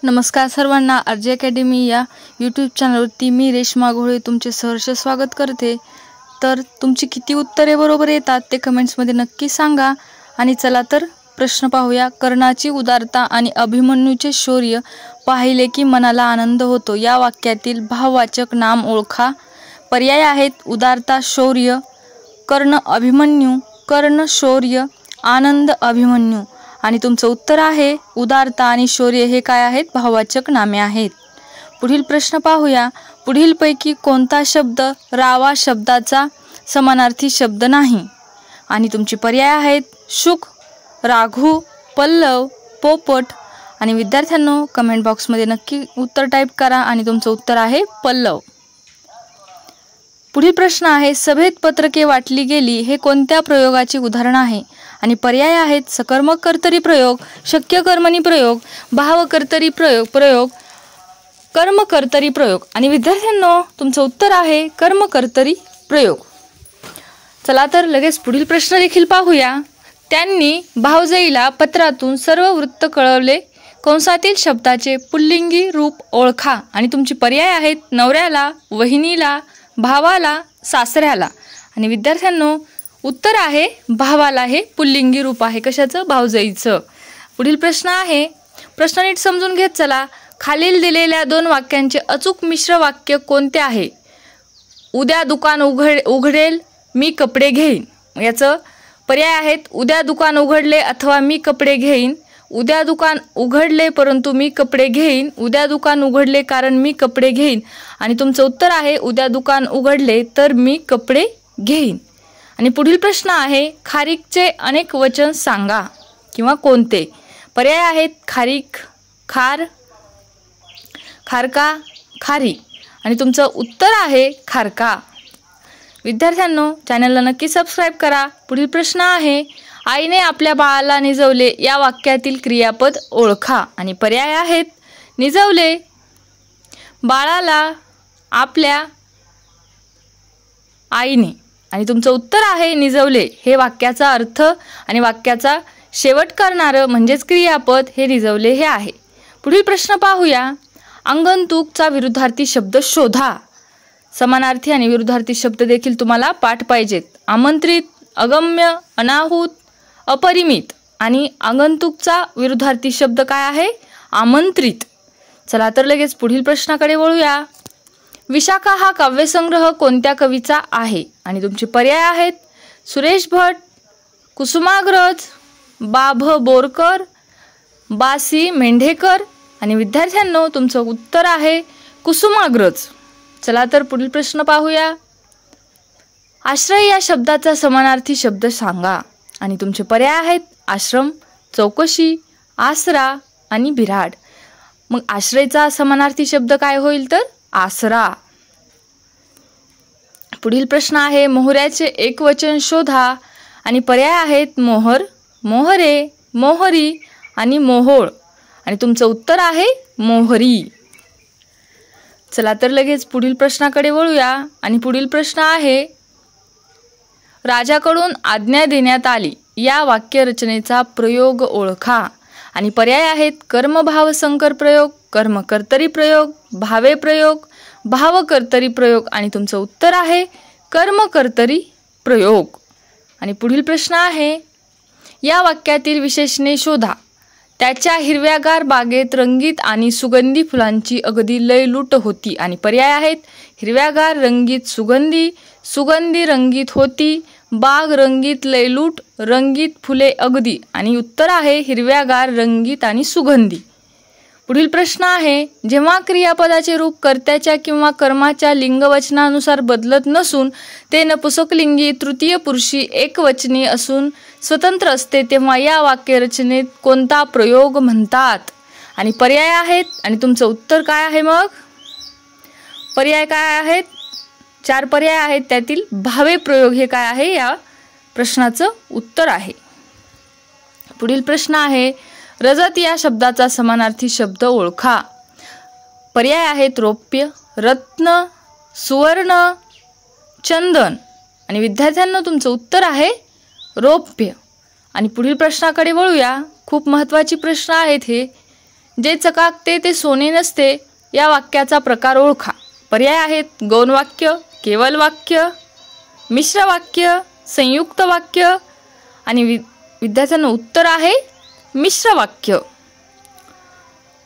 नमस्कार सर्वांना, RJ academy या यूट्यूब चॅनलवरती मी रेश्मा घोळे तुमचे सहर्ष स्वागत करते। तर तुमची किती उत्तरे बरोबर येतात ते कमेंट्समध्ये नक्की सांगा। आणि चला तर प्रश्न पाहूया। कर्णाची उदारता आणि अभिमन्यूचे शौर्य पाहिले की मनाला आनंद होतो, या वाक्यातील भाववाचक नाम ओळखा। पर्याय आहेत उदारता शौर्य, कर्ण अभिमन्यू, कर्ण शौर्य, आनंद अभिमन्यू। आणि तुमचं उत्तर आहे उदारता आणि शौर्य हे काय आहेत, भाववाचक नामे आहेत। पुढील प्रश्न पाहूया। पुढीलपैकी कोणता शब्द रावा शब्दाचा समानार्थी शब्द नाही? आणि तुमचे पर्याय आहेत शुक, राघू, पल्लव, पोपट। आणि विद्यार्थ्यांनो कमेंट बॉक्समध्ये नक्की उत्तर टाईप करा आणि तुमचं उत्तर आहे पल्लव। पुढील प्रश्न आहे सभेत पत्रके वाटली गेली हे कोणत्या प्रयोगाचे उदाहरण आहे? आणि पर्याय आहेत सकर्मक कर्तरी प्रयोग, शक्य कर्मणी प्रयोग, भावकर्तरी प्रयोग, कर्मकर्तरी प्रयोग। आणि विद्यार्थ्यांनो तुमचं उत्तर आहे कर्मकर्तरी प्रयोग। चला तर लगेच पुढील प्रश्न देखील पाहूया। त्यांनी भावजईला पत्रातून सर्व वृत्त कळवले, कंसातील शब्दाचे पुल्लिंगी रूप ओळखा। आणि तुमचे पर्याय आहेत नवऱ्याला, वहिनीला, भावाला, सासऱ्याला। आणि विद्यार्थ्यांनो उत्तर आहे भावाला हे पुल्लिंगी रूप आहे, कशाचं, भावजईचं। पुढील प्रश्न आहे, प्रश्न नीट समजून घेत चला। खालील दिलेल्या दोन वाक्यांचे अचूक मिश्र वाक्य कोणते आहे? उद्या दुकान उघडेल मी कपडे घेईन। याचं पर्याय आहेत उद्या दुकान उघडले अथवा मी कपडे घेईन, उद्या दुकान उघडले परंतु मी कपडे घेईन, उद्या दुकान उघडले कारण मी कपडे घेईन। आणि तुमचं उत्तर आहे उद्या दुकान उघडले तर मी कपडे घेईन। आणि पुढील प्रश्न आहे खारीकचे अनेक वचन सांगा किंवा कोणते? पर्याय आहेत खारीक, खार, खारका, खारी। आणि तुमचं उत्तर आहे खारका। विद्यार्थ्यांनो चॅनलला नक्की सबस्क्राईब करा। पुढील प्रश्न आहे आईने आपल्या बाळाला निजवले, या वाक्यातील क्रियापद ओळखा। आणि पर्याय आहेत निजवले, बाळाला, आपल्या आईने। आणि तुमचं उत्तर आहे निजवले हे वाक्याचा अर्थ आणि वाक्याचा शेवट करणारं म्हणजेच क्रियापद हे निजवले हे आहे। पुढील प्रश्न पाहूया। आगंतुकचा विरुद्धार्थी शब्द शोधा। समानार्थी आणि विरुद्धार्थी शब्द देखील तुम्हाला पाठ पाहिजेत। आमंत्रित, अगम्य, अनाहूत, अपरिमित। आणि आगंतुकचा विरुद्धार्थी शब्द काय आहे? आमंत्रित। चला तर लगेच पुढील प्रश्नाकडे वळूया। विशाखा हा काव्यसंग्रह कोणत्या कवीचा आहे? आणि तुमचे पर्याय आहेत सुरेश भट, कुसुमाग्रज, बाभ बोरकर, बासी मेंढेकर। आणि विद्यार्थ्यांनो तुमचं उत्तर आहे कुसुमाग्रज। चला तर पुढील प्रश्न पाहूया। आश्रय या शब्दाचा समानार्थी शब्द सांगा। आणि तुमचे पर्याय आहेत आश्रम, चौकशी, आसरा आणि बिऱ्हाड। मग आश्रयचा समानार्थी शब्द काय होईल तर आसरा। पुढील प्रश्न आहे मोहऱ्याचे एकवचन शोधा। आणि पर्याय आहेत मोहर, मोहरे, मोहरी आणि मोहोळ। आणि तुमचं उत्तर आहे मोहरी। चला तर लगेच पुढील प्रश्नाकडे वळूया। आणि पुढील प्रश्न आहे राजाकडून आज्ञा देण्यात आली, या वाक्यरचनेचा प्रयोग ओळखा। आणि पर्याय आहेत कर्मभाव संकर प्रयोग, कर्मकर्तरी प्रयोग, भावे प्रयोग, भावकर्तरी प्रयोग। आणि तुमचं उत्तर आहे कर्मकर्तरी प्रयोग। आणि पुढील प्रश्न आहे या वाक्यातील विशेषणे शोधा। त्याच्या हिरव्यागार बागेत रंगीत आणि सुगंधी फुलांची अगदी लयलूट होती। आणि पर्याय आहेत हिरव्यागार रंगीत सुगंधी, सुगंधी रंगीत होती, बाग रंगीत लयलूट, रंगीत फुले अगदी। आणि उत्तर आहे हिरव्यागार रंगीत आणि सुगंधी। पुढील प्रश्न आहे जेव्हा क्रियापदाचे रूप कर्त्याच्या किंवा कर्माच्या लिंगवचनानुसार बदलत नसून ते नपुंसकलिंगी तृतीय पुरुषी एकवचनी असून स्वतंत्र असते, तेव्हा या वाक्यरचनेत कोणता प्रयोग म्हणतात? आणि पर्याय आहेत, आणि तुमचं उत्तर काय आहे? मग पर्याय काय आहेत? 4 पर्याय आहेत, त्यातील भावे प्रयोग हे काय आहे या प्रश्नाचं उत्तर आहे। पुढील प्रश्न आहे रजत या शब्दाचा समानार्थी शब्द ओळखा। पर्याय आहेत रौप्य, रत्न, सुवर्ण, चंदन। आणि विद्यार्थ्यांना तुमचं उत्तर आहे रौप्य। आणि पुढील प्रश्नाकडे वळूया। खूप महत्त्वाची प्रश्न आहेत हे। जे चकाकते ते सोने नसते या वाक्याचा प्रकार ओळखा. पर्याय आहेत गौण वाक्य, केवल वाक्य, मिश्र वाक्य, संयुक्त वाक्य आणि विद्यार्थ्यांना उत्तर आहे मिश्र वाक्य.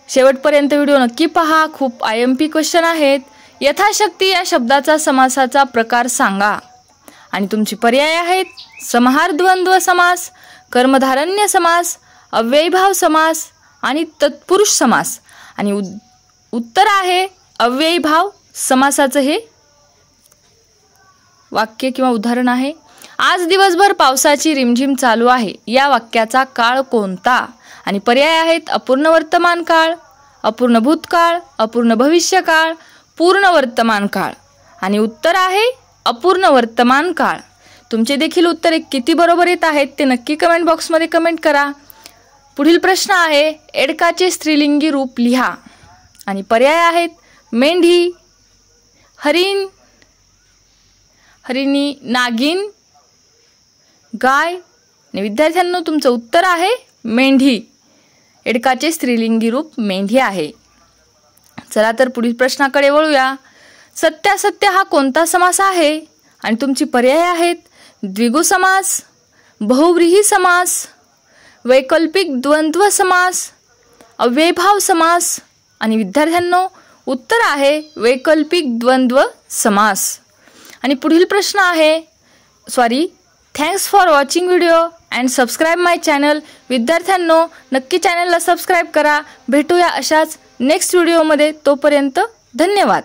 शेवटपर्यंत व्हिडिओ नक्की पहा. खूप IMP क्वेश्चन आहेत. यथाशक्ती या शब्दाचा समासाचा प्रकार सांगा आणि तुमचे पर्याय आहेत समाहार द्वंद्व समास, कर्मधारण्य समास, अव्ययीभाव समास आणि तत्पुरुष समास. आणि उत्तर आहे अव्ययीभाव समासाचं हे वाक्य किंवा उदाहरण आहे. आज दिवसभर पावसाची रिमझिम चालू आहे या वाक्याचा काळ कोणता? आणि पर्याय आहेत अपूर्ण वर्तमान काळ, अपूर्ण भूतकाळ, अपूर्ण भविष्यकाळ, पूर्ण वर्तमान काळ. आणि उत्तर आहे अपूर्ण वर्तमान काळ. तुमचे देखील उत्तरे किती बरोबर येत आहेत ते नक्की कमेंट बॉक्समध्ये कमेंट करा. पुढील प्रश्न आहे एडकाचे स्त्रीलिंगी रूप लिहा आणि पर्याय आहेत मेंढी, हरिण, हरिणी, नागिन, गाय. आणि विद्यार्थ्यांनो तुमचं उत्तर आहे मेंढी. एडकाचे स्त्रीलिंगी रूप मेंढी आहे. चला तर पुढील प्रश्नाकडे वळूया. सत्यासत्य हा कोणता समास आहे? आणि तुमची पर्याय आहेत द्विगु समास, बहुव्रीही समास, वैकल्पिक द्वंद्व समास, अव्ययीभाव समास. आणि विद्यार्थ्यांनो उत्तर आहे वैकल्पिक द्वंद्व समास. आणि पुढील प्रश्न आहे thanks for watching video and subscribe my channel. विद्यार्थ्यांनो नक्की चॅनलला सबस्क्राईब करा. भेटूया अशाच नेक्स्ट व्हिडिओमध्ये. तोपर्यंत धन्यवाद.